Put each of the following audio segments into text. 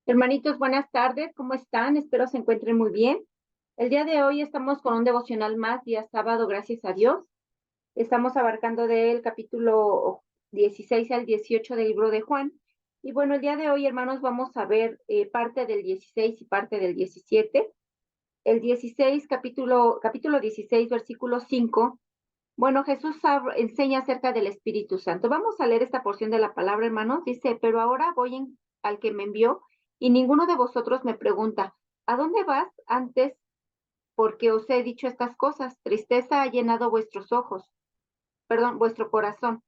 Hermanitos, buenas tardes, ¿cómo están? Espero se encuentren muy bien. El día de hoy estamos con un devocional más, día sábado, gracias a Dios. Estamos abarcando del capítulo 16 al 18 del libro de Juan. Y bueno, el día de hoy, hermanos, vamos a ver parte del 16 y parte del 17. El 16, capítulo 16, versículo 5. Bueno, Jesús enseña acerca del Espíritu Santo. Vamos a leer esta porción de la palabra, hermanos. Dice, pero ahora voy al que me envió y ninguno de vosotros me pregunta, ¿a dónde vas antes? Porque os he dicho estas cosas. Tristeza ha llenado vuestros ojos, perdón, vuestro corazón.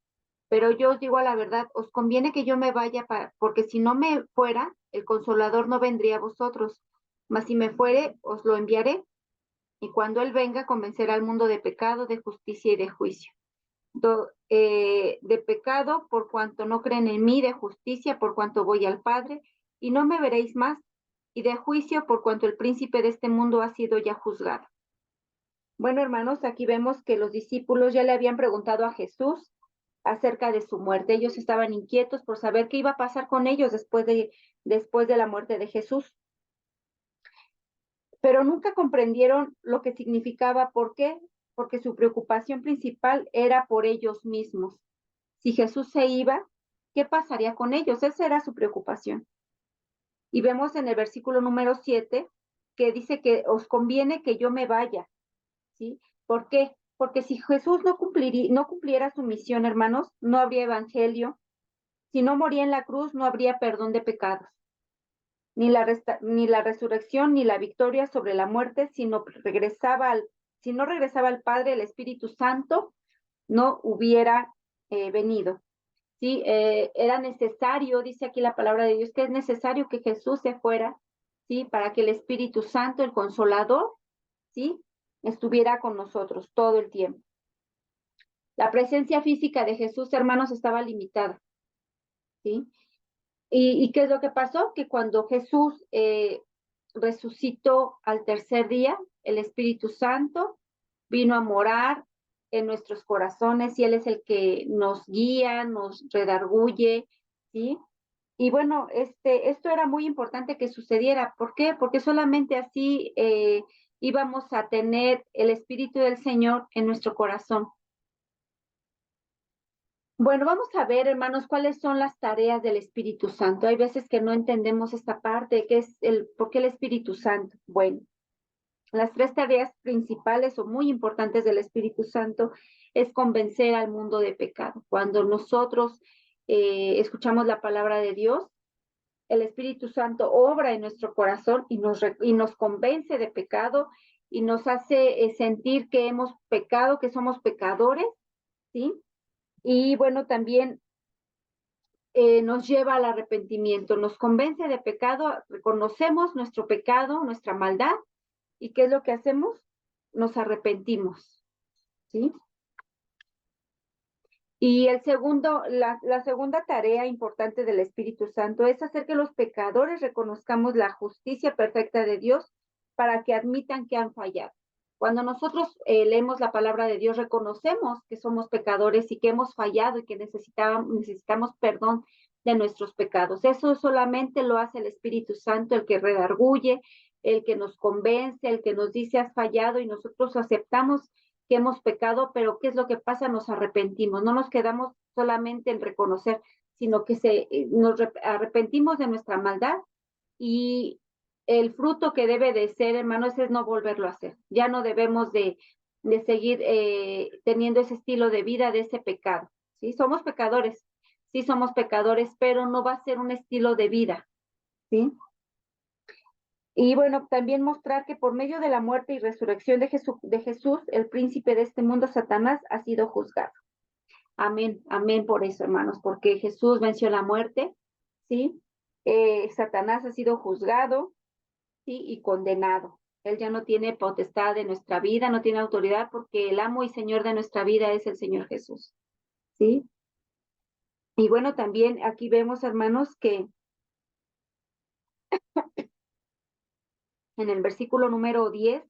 Pero yo os digo a la verdad, os conviene que yo me vaya, porque si no me fuera, el Consolador no vendría a vosotros. Mas si me fuere, os lo enviaré. Y cuando Él venga, convencerá al mundo de pecado, de justicia y de juicio. De pecado por cuanto no creen en mí, de justicia por cuanto voy al Padre, y no me veréis más, y de juicio por cuanto el príncipe de este mundo ha sido ya juzgado. Bueno, hermanos, aquí vemos que los discípulos ya le habían preguntado a Jesús acerca de su muerte. Ellos estaban inquietos por saber qué iba a pasar con ellos después de la muerte de Jesús, pero nunca comprendieron lo que significaba. ¿Por qué? Porque su preocupación principal era por ellos mismos. Si Jesús se iba, ¿qué pasaría con ellos? Esa era su preocupación. Y vemos en el versículo número 7 que dice que os conviene que yo me vaya, ¿sí? ¿Por qué? Porque si Jesús no cumpliera su misión, hermanos, no habría evangelio. Si no moría en la cruz, no habría perdón de pecados. Ni la resurrección, ni la victoria sobre la muerte, si no regresaba al Padre, el Espíritu Santo no hubiera venido. ¿Sí? Era necesario, dice aquí la palabra de Dios, que es necesario que Jesús se fuera, ¿sí? Para que el Espíritu Santo, el Consolador, ¿sí? Estuviera con nosotros todo el tiempo. La presencia física de Jesús, hermanos, estaba limitada, ¿sí? ¿Y qué es lo que pasó? Que cuando Jesús resucitó al tercer día, el Espíritu Santo vino a morar en nuestros corazones y Él es el que nos guía, nos redarguye, ¿sí? Y bueno, esto era muy importante que sucediera. ¿Por qué? Porque solamente así íbamos a tener el Espíritu del Señor en nuestro corazón. Bueno, vamos a ver, hermanos, cuáles son las tareas del Espíritu Santo. Hay veces que no entendemos esta parte, que es ¿por qué el Espíritu Santo? Bueno, las tres tareas principales o muy importantes del Espíritu Santo es convencer al mundo de pecado. Cuando nosotros escuchamos la palabra de Dios, el Espíritu Santo obra en nuestro corazón y nos convence de pecado y nos hace sentir que hemos pecado, que somos pecadores, ¿sí? Y bueno, también nos lleva al arrepentimiento, nos convence de pecado, reconocemos nuestro pecado, nuestra maldad, ¿y qué es lo que hacemos? Nos arrepentimos, ¿sí? Y la segunda tarea importante del Espíritu Santo es hacer que los pecadores reconozcamos la justicia perfecta de Dios para que admitan que han fallado. Cuando nosotros leemos la palabra de Dios, reconocemos que somos pecadores y que hemos fallado y que necesitamos perdón de nuestros pecados. Eso solamente lo hace el Espíritu Santo, el que redarguye, el que nos convence, el que nos dice has fallado y nosotros aceptamos que hemos pecado, pero ¿qué es lo que pasa? Nos arrepentimos, no nos quedamos solamente en reconocer, sino que nos arrepentimos de nuestra maldad y el fruto que debe de ser, hermanos, es no volverlo a hacer. Ya no debemos de seguir teniendo ese estilo de vida, de ese pecado. ¿Sí? Sí somos pecadores, pero no va a ser un estilo de vida. ¿Sí? Y bueno, también mostrar que por medio de la muerte y resurrección de Jesús, el príncipe de este mundo, Satanás, ha sido juzgado. Amén, amén por eso, hermanos, porque Jesús venció la muerte, ¿sí? Satanás ha sido juzgado, ¿sí? Y condenado. Él ya no tiene potestad de nuestra vida, no tiene autoridad, porque el amo y señor de nuestra vida es el Señor Jesús, ¿sí? Y bueno, también aquí vemos, hermanos, que en el versículo número 10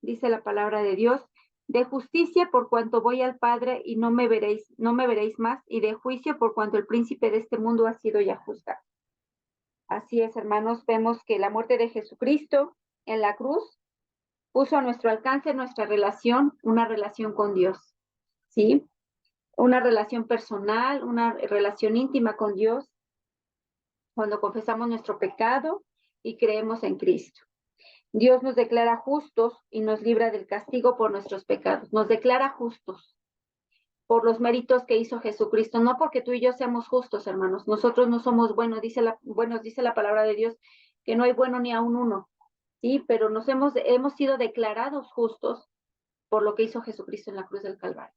dice la palabra de Dios, de justicia por cuanto voy al Padre y no me veréis más, y de juicio por cuanto el príncipe de este mundo ha sido ya juzgado. Así es, hermanos, vemos que la muerte de Jesucristo en la cruz puso a nuestro alcance nuestra relación, una relación con Dios, ¿sí? Una relación personal, una relación íntima con Dios, cuando confesamos nuestro pecado y creemos en Cristo. Dios nos declara justos y nos libra del castigo por nuestros pecados. Nos declara justos por los méritos que hizo Jesucristo, no porque tú y yo seamos justos, hermanos. Nosotros no somos buenos, dice la palabra de Dios que no hay bueno ni aun uno, ¿sí? Pero hemos sido declarados justos por lo que hizo Jesucristo en la cruz del Calvario.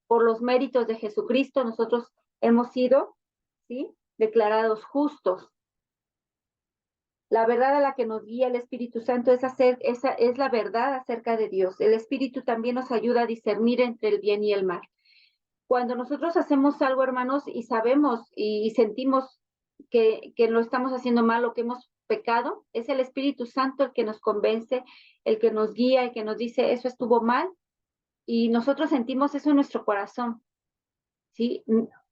Por los méritos de Jesucristo, nosotros hemos sido, ¿sí? Declarados justos. La verdad a la que nos guía el Espíritu Santo esa es la verdad acerca de Dios. El Espíritu también nos ayuda a discernir entre el bien y el mal. Cuando nosotros hacemos algo, hermanos, y sabemos y sentimos que lo estamos haciendo mal o que hemos pecado, es el Espíritu Santo el que nos convence, el que nos guía, el que nos dice, eso estuvo mal, y nosotros sentimos eso en nuestro corazón, ¿sí?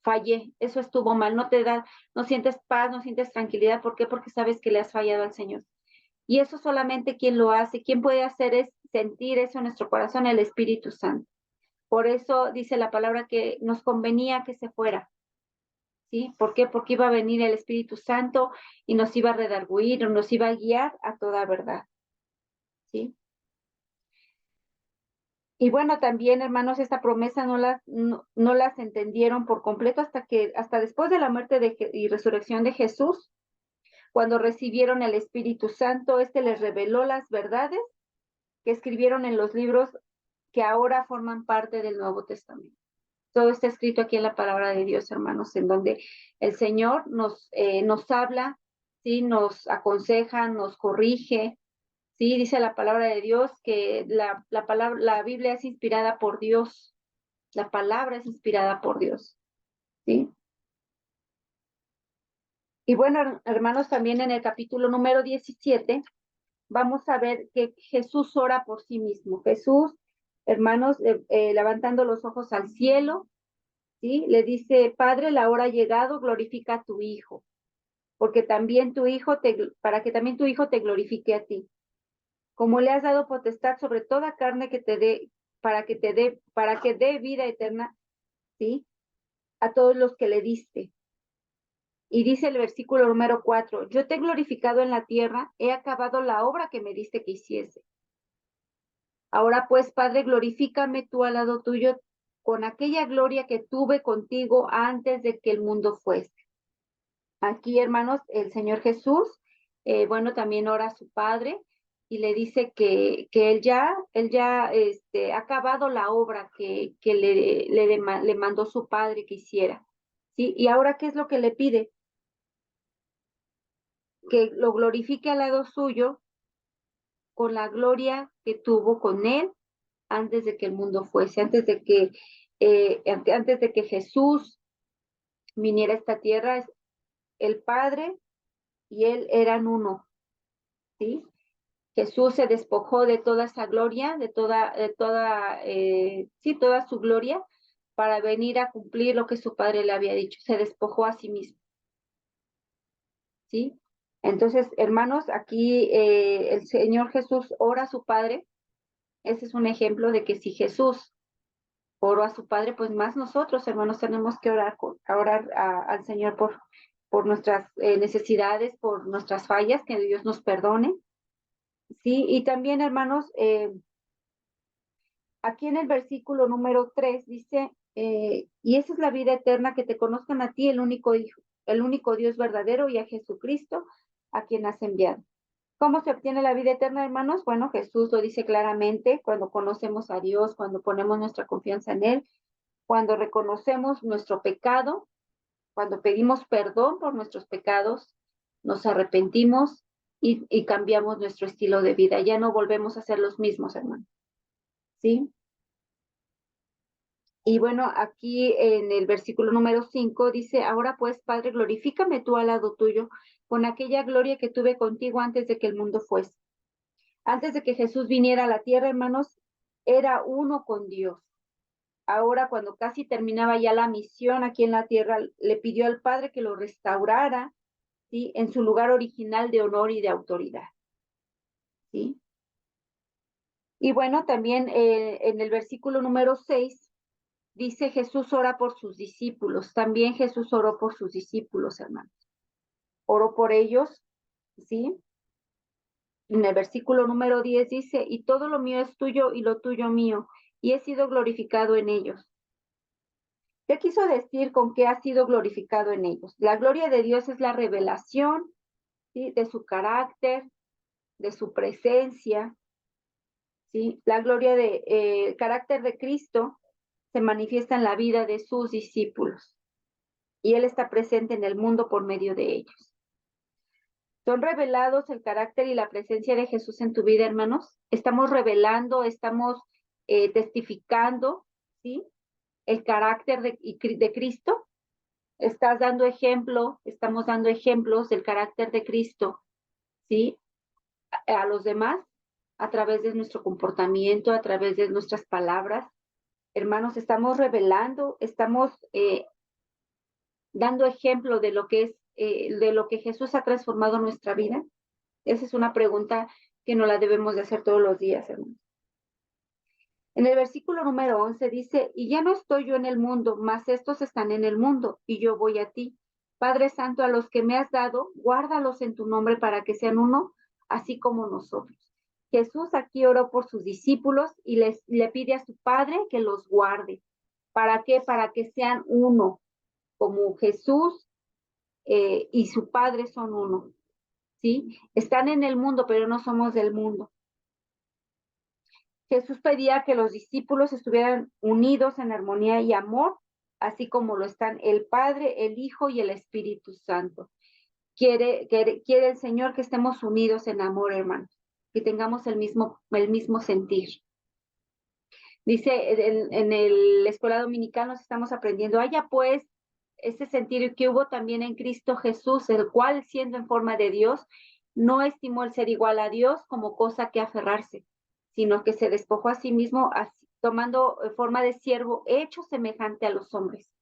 Fallé, eso estuvo mal, no sientes paz, no sientes tranquilidad. ¿Por qué? Porque sabes que le has fallado al Señor. Y eso solamente quien lo hace, quien puede hacer es sentir eso en nuestro corazón, el Espíritu Santo. Por eso dice la palabra que nos convenía que se fuera, ¿sí? ¿Por qué? Porque iba a venir el Espíritu Santo y nos iba a redarguir, nos iba a guiar a toda verdad, ¿sí? Y bueno, también, hermanos, esta promesa no las entendieron por completo hasta después de la muerte y resurrección de Jesús, cuando recibieron el Espíritu Santo, este les reveló las verdades que escribieron en los libros que ahora forman parte del Nuevo Testamento. Todo está escrito aquí en la palabra de Dios, hermanos, en donde el Señor nos habla, ¿sí? Nos aconseja, nos corrige, ¿sí? Dice la palabra de Dios que la Biblia es inspirada por Dios, la palabra es inspirada por Dios, ¿sí? Y bueno, hermanos, también en el capítulo número 17 vamos a ver que Jesús ora por sí mismo. Jesús, hermanos, levantando los ojos al cielo, ¿sí? Le dice, Padre, la hora ha llegado, glorifica a tu Hijo, porque también para que también tu Hijo te glorifique a ti. Como le has dado potestad sobre toda carne que te dé, para que dé vida eterna, ¿sí? A todos los que le diste. Y dice el versículo número 4, yo te he glorificado en la tierra, he acabado la obra que me diste que hiciese. Ahora pues, Padre, glorifícame tú al lado tuyo con aquella gloria que tuve contigo antes de que el mundo fuese. Aquí, hermanos, el Señor Jesús, bueno, también ora a su Padre y le dice que él ya ha acabado la obra que le mandó su Padre que hiciera, ¿sí? Y ahora, ¿qué es lo que le pide? Que lo glorifique al lado suyo con la gloria que tuvo con él antes de que el mundo fuese, antes de que Jesús viniera a esta tierra, el Padre y él eran uno, ¿sí? Jesús se despojó de toda esa gloria, sí, toda su gloria, para venir a cumplir lo que su padre le había dicho. Se despojó a sí mismo, ¿sí? Entonces, hermanos, aquí el Señor Jesús ora a su Padre. Ese es un ejemplo de que si Jesús oró a su Padre, pues más nosotros, hermanos, tenemos que orar al Señor por nuestras necesidades, por nuestras fallas, que Dios nos perdone. Sí, y también, hermanos, aquí en el versículo número 3 dice, y esa es la vida eterna, que te conozcan a ti, el único Hijo, el único Dios verdadero, y a Jesucristo, a quien has enviado. ¿Cómo se obtiene la vida eterna, hermanos? Bueno, Jesús lo dice claramente, cuando conocemos a Dios, cuando ponemos nuestra confianza en Él, cuando reconocemos nuestro pecado, cuando pedimos perdón por nuestros pecados, nos arrepentimos y cambiamos nuestro estilo de vida. Ya no volvemos a ser los mismos, hermanos. ¿Sí? Y bueno, aquí en el versículo número 5 dice, ahora pues, Padre, glorifícame tú al lado tuyo con aquella gloria que tuve contigo antes de que el mundo fuese. Antes de que Jesús viniera a la tierra, hermanos, era uno con Dios. Ahora, cuando casi terminaba ya la misión aquí en la tierra, le pidió al Padre que lo restaurara, ¿sí? En su lugar original de honor y de autoridad, ¿sí? Y bueno, también en el versículo número 6 dice Jesús ora por sus discípulos. También Jesús oró por sus discípulos, hermanos. Oró por ellos, ¿sí? En el versículo número 10 dice, y todo lo mío es tuyo y lo tuyo mío, y he sido glorificado en ellos. ¿Qué quiso decir con que ha sido glorificado en ellos? La gloria de Dios es la revelación, ¿sí? De su carácter, de su presencia, ¿sí? La gloria el carácter de Cristo se manifiesta en la vida de sus discípulos y Él está presente en el mundo por medio de ellos. ¿Son revelados el carácter y la presencia de Jesús en tu vida, hermanos? Estamos revelando, estamos testificando, ¿sí? El carácter de Cristo. Estás dando ejemplo, estamos dando ejemplos del carácter de Cristo, ¿sí? A los demás, a través de nuestro comportamiento, a través de nuestras palabras. Hermanos, estamos revelando, estamos dando ejemplo de lo que es, de lo que Jesús ha transformado nuestra vida. Esa es una pregunta que no la debemos de hacer todos los días, hermanos. En el versículo número 11 dice, y ya no estoy yo en el mundo, mas estos están en el mundo, y yo voy a ti. Padre Santo, a los que me has dado, guárdalos en tu nombre para que sean uno, así como nosotros. Jesús aquí oró por sus discípulos y le pide a su Padre que los guarde. ¿Para qué? Para que sean uno, como Jesús y su Padre son uno. ¿Sí? Están en el mundo, pero no somos del mundo. Jesús pedía que los discípulos estuvieran unidos en armonía y amor, así como lo están el Padre, el Hijo y el Espíritu Santo. Quiere el Señor que estemos unidos en amor, hermanos, que tengamos el mismo sentir. Dice, la escuela dominical nos estamos aprendiendo, haya pues ese sentir que hubo también en Cristo Jesús, el cual siendo en forma de Dios, no estimó el ser igual a Dios como cosa que aferrarse, sino que se despojó a sí mismo, tomando forma de siervo, hecho semejante a los hombres.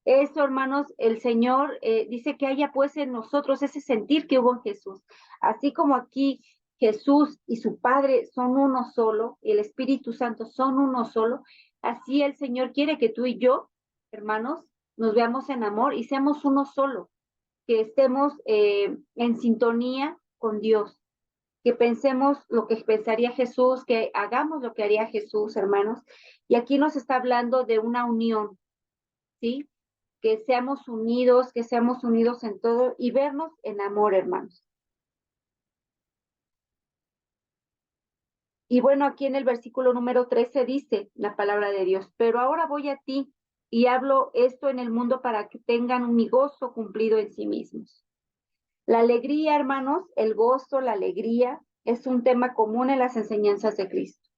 Eso, hermanos, el Señor dice que haya pues en nosotros ese sentir que hubo en Jesús. Así como aquí Jesús y su Padre son uno solo, y el Espíritu Santo son uno solo, así el Señor quiere que tú y yo, hermanos, nos veamos en amor y seamos uno solo, que estemos en sintonía con Dios, que pensemos lo que pensaría Jesús, que hagamos lo que haría Jesús, hermanos. Y aquí nos está hablando de una unión, ¿sí? Que seamos unidos en todo y vernos en amor, hermanos. Y bueno, aquí en el versículo número 13 dice la palabra de Dios, pero ahora voy a ti y hablo esto en el mundo para que tengan mi gozo cumplido en sí mismos. La alegría, hermanos, el gozo, la alegría, es un tema común en las enseñanzas de Cristo.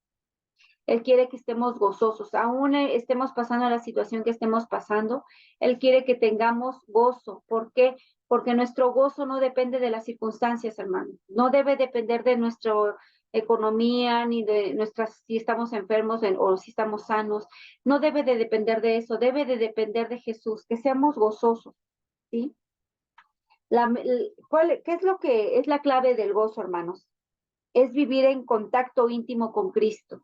Él quiere que estemos gozosos, aún estemos pasando la situación que estemos pasando, Él quiere que tengamos gozo. ¿Por qué? Porque nuestro gozo no depende de las circunstancias, hermanos. No debe depender de nuestra economía, ni de nuestras, si estamos enfermos o si estamos sanos. No debe de depender de eso, debe de depender de Jesús, que seamos gozosos, ¿sí? ¿Qué es lo que es la clave del gozo, hermanos? Es vivir en contacto íntimo con Cristo.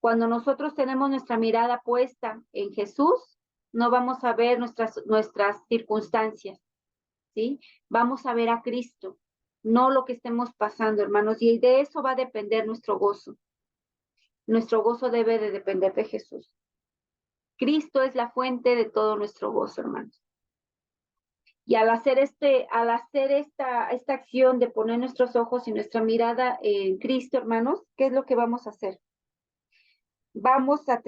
Cuando nosotros tenemos nuestra mirada puesta en Jesús, no vamos a ver nuestras circunstancias, ¿sí? Vamos a ver a Cristo, no lo que estemos pasando, hermanos, y de eso va a depender nuestro gozo. Nuestro gozo debe de depender de Jesús. Cristo es la fuente de todo nuestro gozo, hermanos. Y al hacer esta acción de poner nuestros ojos y nuestra mirada en Cristo, hermanos, ¿qué es lo que vamos a hacer? Vamos a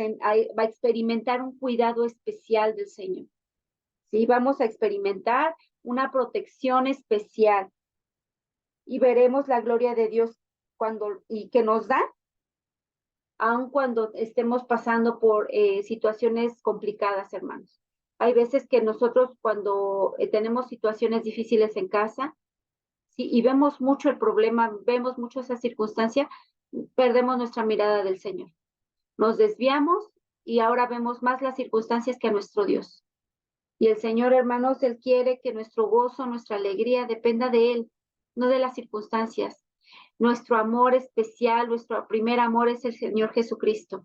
experimentar un cuidado especial del Señor. ¿Sí? Vamos a experimentar una protección especial y veremos la gloria de Dios y que nos da, aun cuando estemos pasando por situaciones complicadas, hermanos. Hay veces que nosotros cuando tenemos situaciones difíciles en casa, ¿sí? Y vemos mucho el problema, vemos mucho esa circunstancia, perdemos nuestra mirada del Señor. Nos desviamos y ahora vemos más las circunstancias que a nuestro Dios. Y el Señor, hermanos, Él quiere que nuestro gozo, nuestra alegría dependa de Él, no de las circunstancias. Nuestro amor especial, nuestro primer amor es el Señor Jesucristo.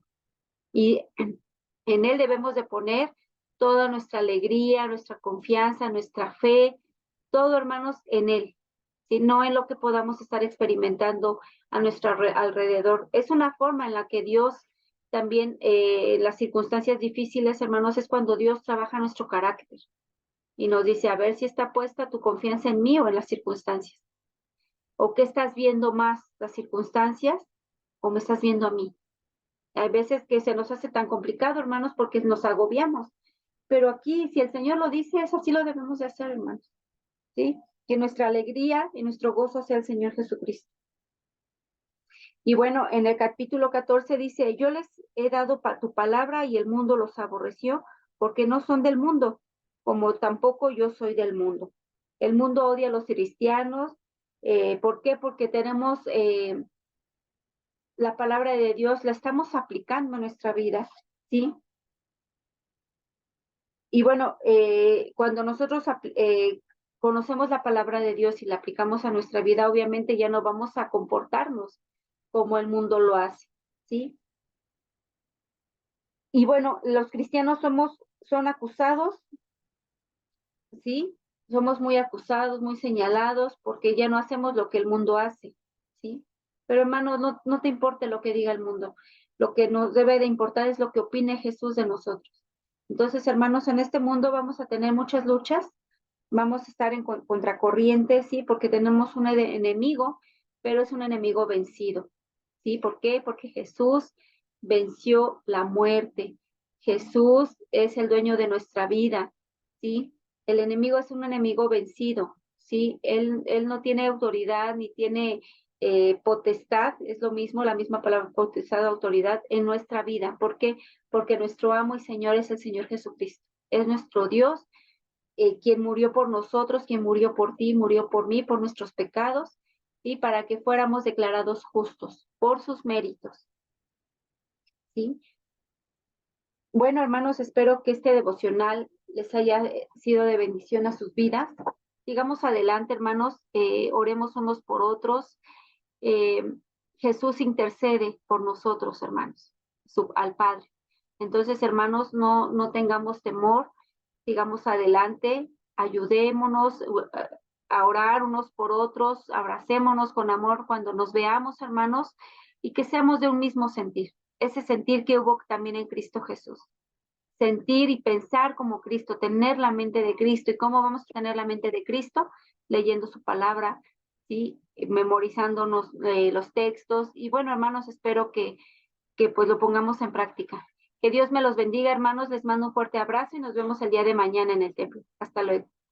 Y en Él debemos de poner toda nuestra alegría, nuestra confianza, nuestra fe, todo, hermanos, en Él, ¿sí? No en lo que podamos estar experimentando a nuestro alrededor. Es una forma en la que Dios también, las circunstancias difíciles, hermanos, es cuando Dios trabaja nuestro carácter y nos dice, a ver si está puesta tu confianza en mí o en las circunstancias. ¿O qué estás viendo más, las circunstancias o me estás viendo a mí? Hay veces que se nos hace tan complicado, hermanos, porque nos agobiamos. Pero aquí, si el Señor lo dice, eso sí lo debemos de hacer, hermanos. ¿Sí? Que nuestra alegría y nuestro gozo sea el Señor Jesucristo. Y bueno, en el capítulo 14 dice, yo les he dado tu palabra y el mundo los aborreció porque no son del mundo, como tampoco yo soy del mundo. El mundo odia a los cristianos. ¿Por qué? Porque tenemos la palabra de Dios, la estamos aplicando en nuestra vida, ¿sí? Y bueno, cuando nosotros conocemos la palabra de Dios y la aplicamos a nuestra vida, obviamente ya no vamos a comportarnos como el mundo lo hace, ¿sí? Y bueno, los cristianos son acusados, ¿sí? Somos muy acusados, muy señalados, porque ya no hacemos lo que el mundo hace, ¿sí? Pero hermano, no te importe lo que diga el mundo. Lo que nos debe de importar es lo que opine Jesús de nosotros. Entonces, hermanos, en este mundo vamos a tener muchas luchas, vamos a estar en contracorriente, ¿sí? Porque tenemos un enemigo, pero es un enemigo vencido, ¿sí? ¿Por qué? Porque Jesús venció la muerte. Jesús es el dueño de nuestra vida, ¿sí? El enemigo es un enemigo vencido, ¿sí? Él no tiene autoridad ni tiene potestad, es lo mismo, la misma palabra, potestad, autoridad en nuestra vida. ¿Por qué? Porque nuestro amo y Señor es el Señor Jesucristo. Es nuestro Dios, quien murió por nosotros, quien murió por ti, murió por mí, por nuestros pecados, y para que fuéramos declarados justos por sus méritos, ¿sí? Bueno, hermanos, espero que este devocional les haya sido de bendición a sus vidas. Sigamos adelante, hermanos, oremos unos por otros. Eh, Jesús intercede por nosotros, hermanos, al Padre. Entonces, hermanos, no tengamos temor, sigamos adelante, ayudémonos a orar unos por otros, abracémonos con amor cuando nos veamos, hermanos, y que seamos de un mismo sentir, ese sentir que hubo también en Cristo Jesús. Sentir y pensar como Cristo, tener la mente de Cristo. ¿Y cómo vamos a tener la mente de Cristo? Leyendo su palabra, ¿sí? Memorizándonos los textos. Y bueno, hermanos, espero que pues lo pongamos en práctica. Que Dios me los bendiga, hermanos. Les mando un fuerte abrazo y nos vemos el día de mañana en el templo. Hasta luego.